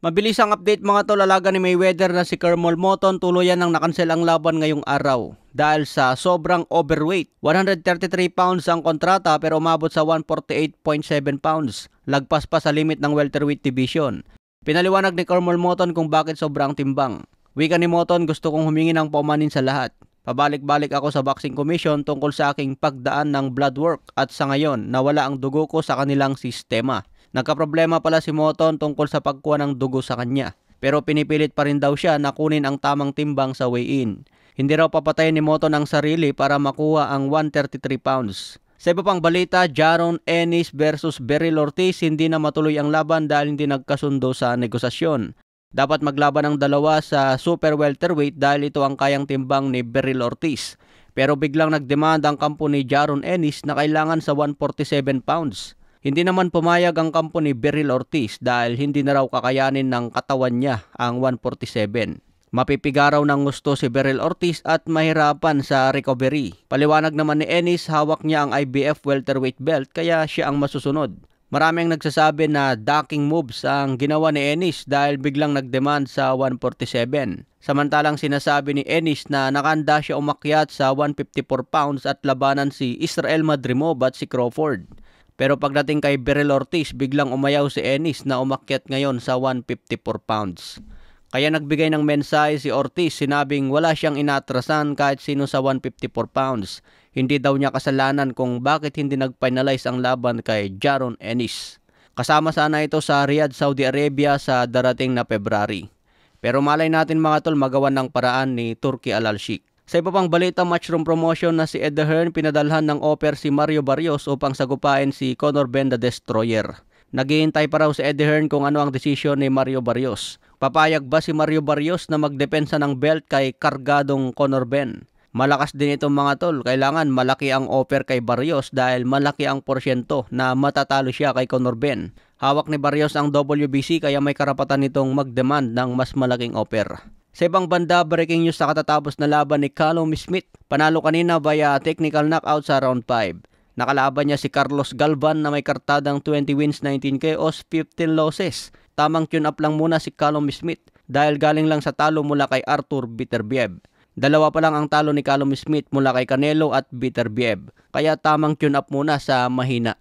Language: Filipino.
Mabilis ang update mga tol, alaga ni Mayweather na si Kermol Moton tuluyan nang nakansel ang laban ngayong araw dahil sa sobrang overweight. 133 pounds ang kontrata pero umabot sa 148.7 pounds. Lagpas pa sa limit ng welterweight division. Pinaliwanag ni Kermol Moton kung bakit sobrang timbang. Wika ni Moton, gusto kong humingi ng paumanin sa lahat. Pabalik-balik ako sa Boxing Commission tungkol sa aking pagdaan ng blood work at sa ngayon nawala ang dugo ko sa kanilang sistema. Nagkaproblema pala si Moton tungkol sa pagkuha ng dugo sa kanya. Pero pinipilit pa rin daw siya na kunin ang tamang timbang sa weigh-in. Hindi raw papatayin ni Moton ang sarili para makuha ang 133 pounds. Sa iba pang balita, Jaron Ennis versus Beryl Ortiz, hindi na matuloy ang laban dahil hindi nagkasundo sa negosasyon. Dapat maglaban ang dalawa sa super welterweight dahil ito ang kayang timbang ni Beryl Ortiz. Pero biglang nagdemand ang kampo ni Jaron Ennis na kailangan sa 147 pounds. Hindi naman pumayag ang kampo ni Beryl Ortiz dahil hindi na raw kakayanin ng katawan niya ang 147. Mapipiga raw ng gusto si Beryl Ortiz at mahirapan sa recovery. Paliwanag naman ni Ennis, hawak niya ang IBF welterweight belt kaya siya ang masusunod. Maraming nagsasabi na ducking moves ang ginawa ni Ennis dahil biglang nagdemand sa 147. Samantalang sinasabi ni Ennis na nakanda siya umakyat sa 154 pounds at labanan si Israel Madrimov at si Crawford. Pero pagdating kay Beryl Ortiz, biglang umayaw si Ennis na umakyat ngayon sa 154 pounds. Kaya nagbigay ng mensahe si Ortiz, sinabing wala siyang inatrasan kahit sino sa 154 pounds. Hindi daw niya kasalanan kung bakit hindi nag-finalize ang laban kay Jaron Ennis. Kasama sana ito sa Riyadh, Saudi Arabia sa darating na February. Pero malay natin mga tol, magawan ng paraan ni Turki Al-Sheikh. Sa iba pang balita, matchroom promotion na si Eddie Hearn, pinadalhan ng offer si Mario Barrios upang sagupain si Conor Benn the Destroyer. Naghihintay pa raw si Eddie Hearn kung ano ang desisyon ni Mario Barrios. Papayag ba si Mario Barrios na magdepensa ng belt kay kargadong Conor Benn? Malakas din itong mga tol, kailangan malaki ang offer kay Barrios dahil malaki ang porsyento na matatalo siya kay Conor Benn. Hawak ni Barrios ang WBC kaya may karapatan nitong mag-demand ng mas malaking offer. Sa ibang banda, breaking news sa katatapos na laban ni Callum Smith. Panalo kanina via technical knockout sa round 5. Nakalaban niya si Carlos Galvan na may kartadang 20 wins, 19 KOs, 15 losses. Tamang tune up lang muna si Callum Smith dahil galing lang sa talo mula kay Artur Beterbiev. Dalawa pa lang ang talo ni Callum Smith mula kay Canelo at Beterbiev. Kaya tamang tune up muna sa mahina.